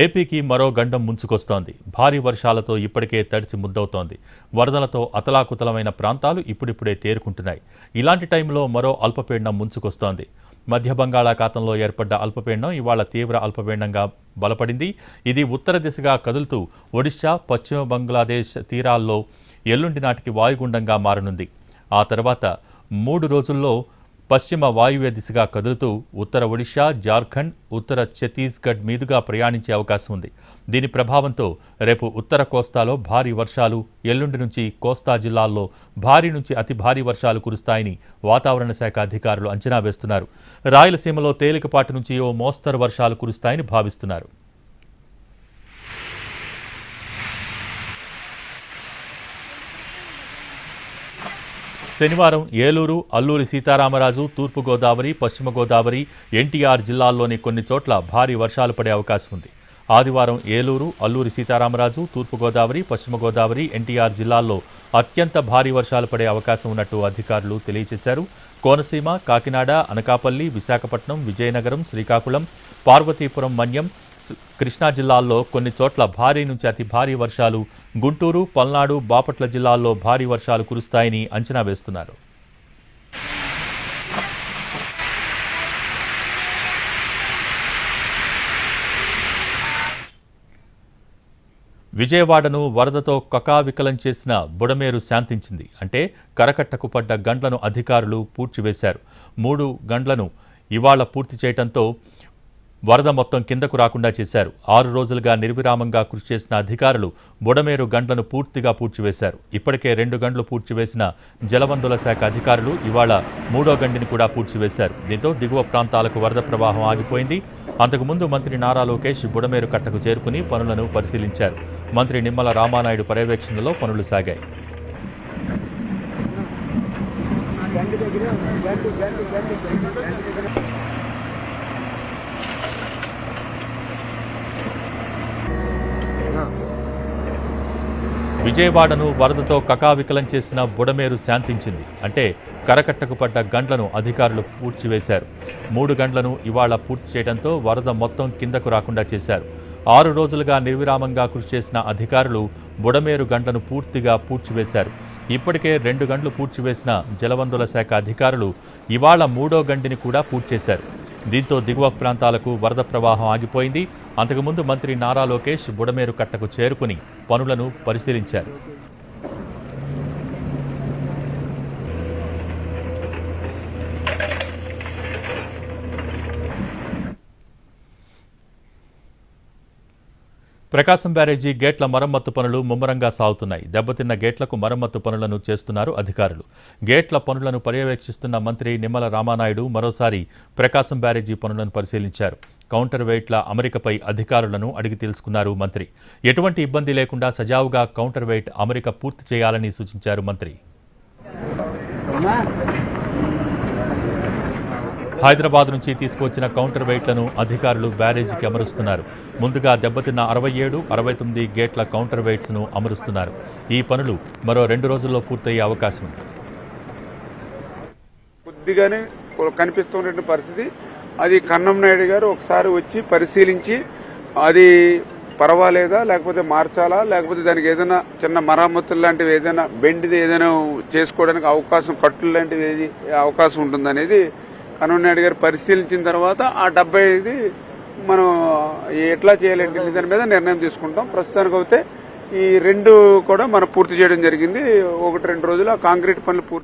ఏపీకి మరో గండం ముంచుకొస్తోంది. భారీ వర్షాలతో ఇప్పటికే తడిసి ముద్దవుతోంది. వరదలతో అతలాకుతలమైన ప్రాంతాలు ఇప్పుడిప్పుడే తేరుకుంటున్నాయి. ఇలాంటి టైంలో మరో అల్పపీడనం ముంచుకొస్తోంది. మధ్య బంగాళాఖాతంలో ఏర్పడ్డ అల్పపీడనం ఇవాళ తీవ్ర అల్పపీడనంగా బలపడింది. ఇది ఉత్తర దిశగా కదులుతూ ఒడిశా, పశ్చిమ బంగ్లాదేశ్ తీరాల్లో ఎల్లుండి నాటికి వాయుగుండంగా మారనుంది. ఆ తర్వాత 3 రోజుల్లో పశ్చిమ వాయువ్య దిశగా కదులుతూ ఉత్తర ఒడిశా, జార్ఖండ్, ఉత్తర ఛత్తీస్గఢ్ మీదుగా ప్రయాణించే అవకాశం ఉంది. దీని ప్రభావంతో రేపు ఉత్తర కోస్తాలో భారీ వర్షాలు, ఎల్లుండి నుంచి కోస్తా జిల్లాల్లో భారీ నుంచి అతి భారీ వర్షాలు కురుస్తాయని వాతావరణ శాఖ అధికారులు అంచనా వేస్తున్నారు. రాయలసీమలో తేలికపాటి నుంచి ఓ మోస్తరు వర్షాలు కురుస్తాయని భావిస్తున్నారు. శనివారం ఏలూరు, అల్లూరి సీతారామరాజు, తూర్పుగోదావరి, పశ్చిమ గోదావరి, ఎన్టీఆర్ జిల్లాల్లోని కొన్ని చోట్ల భారీ వర్షాలు పడే అవకాశం ఉంది. ఆదివారం ఏలూరు, అల్లూరి సీతారామరాజు, తూర్పుగోదావరి, పశ్చిమ గోదావరి, ఎన్టీఆర్ జిల్లాల్లో అత్యంత భారీ వర్షాలు పడే అవకాశం ఉన్నట్టు అధికారులు తెలియజేశారు. కోనసీమ, కాకినాడ, అనకాపల్లి, విశాఖపట్నం, విజయనగరం, శ్రీకాకుళం, పార్వతీపురం, మన్యం, కృష్ణా జిల్లాల్లో కొన్ని చోట్ల భారీ నుంచి అతి భారీ వర్షాలు, గుంటూరు, పల్నాడు, బాపట్ల జిల్లాల్లో భారీ వర్షాలు కురుస్తాయని అంచనా వేస్తున్నారు. విజయవాడను వరదతో కకావికలం చేసిన బుడమేరు శాంతించింది. అంటే కరకట్టకు పడ్డ గండ్లను అధికారులు పూడ్చివేశారు. 3 గండ్లను ఇవాళ పూర్తి చేయడంతో వరద మొత్తం కిందకు రాకుండా చేశారు. 6 రోజులుగా నిర్విరామంగా కృషి చేసిన అధికారులు బుడమేరు గండ్లను పూర్తిగా పూడ్చివేశారు. ఇప్పటికే 2 గండ్లు పూడ్చివేసిన జలవనరుల శాఖ అధికారులు ఇవాళ 3వ గండిని కూడా పూడ్చివేశారు. దీంతో దిగువ ప్రాంతాలకు వరద ప్రవాహం ఆగిపోయింది. అంతకుముందు మంత్రి నారా లోకేష్ బుడమేరు కట్టకు చేరుకుని పనులను పరిశీలించారు. మంత్రి నిమ్మల రామానాయుడు పర్యవేక్షణలో పనులు సాగాయి. విజయవాడను వరదతో కకావికలం చేసిన బుడమేరు శాంతించింది. అంటే కరకట్టకు పడ్డ గండ్లను అధికారులు పూడ్చివేశారు. 3 గండ్లను ఇవాళ పూర్తి చేయడంతో వరద మొత్తం కిందకు రాకుండా చేశారు. 6 రోజులుగా నిర్విరామంగా కృషి చేసిన అధికారులు బుడమేరు గండ్లను పూర్తిగా పూడ్చివేశారు. ఇప్పటికే 2 గండ్లు పూడ్చివేసిన జలవనరుల శాఖ అధికారులు ఇవాళ 3వ గండిని కూడా పూర్తి చేశారు. దీంతో దిగువ ప్రాంతాలకు వరద ప్రవాహం ఆగిపోయింది. అంతకుముందు మంత్రి నారా లోకేష్ బుడమేరు కట్టకు చేరుకుని పనులను పరిశీలించారు. ప్రకాశం బ్యారేజీ గేట్ల మరమ్మత్తు పనులు ముమ్మరంగా సాగుతున్నాయి. దెబ్బతిన్న గేట్లకు మరమ్మత్తు పనులను చేస్తున్నారు అధికారులు. గేట్ల పనులను పర్యవేక్షిస్తున్న మంత్రి నిమ్మల రామానాయుడు మరోసారి ప్రకాశం బ్యారేజీ పనులను పరిశీలించారు. కౌంటర్ వెయిట్ల అమరికపై అధికారులను అడిగి తెలుసుకున్నారు మంత్రి. ఎటువంటి ఇబ్బంది లేకుండా సజావుగా కౌంటర్ వెయిట్ అమరిక పూర్తి చేయాలని సూచించారు మంత్రి. హైదరాబాద్ నుంచి తీసుకువచ్చిన కౌంటర్ వెయిట్లను అధికారులు బ్యారేజీకి అమరుస్తున్నారు. ముందుగా దెబ్బతిన్న 67, 69 గేట్ల కౌంటర్ వెయిట్స్ను అమరుస్తున్నారు. ఈ పనులు మరో 2 రోజుల్లో పూర్తయ్యే అవకాశం ఉంది. కొద్దిగానే కనిపిస్తున్న పరిస్థితి అది కన్నం నాయుడు గారు ఒకసారి వచ్చి పరిశీలించి అది పర్వాలేదా, లేకపోతే మార్చాలా, లేకపోతే దానికి ఏదైనా చిన్న మరమ్మతులు లాంటివి ఏదైనా బెండిది ఏదైనా చేసుకోవడానికి అవకాశం, కట్టులు లాంటిది ఏది అవకాశం ఉంటుందనేది కన్నం గారు పరిశీలించిన తర్వాత ఆ 75 మనం ఎట్లా చేయాలంటే దాని మీద నిర్ణయం తీసుకుంటాం. ప్రస్తుతానికి అయితే ఈ 2 కూడా మనం పూర్తి చేయడం జరిగింది. 1-2 రోజులు ఆ కాంక్రీట్ పనులు పూర్తి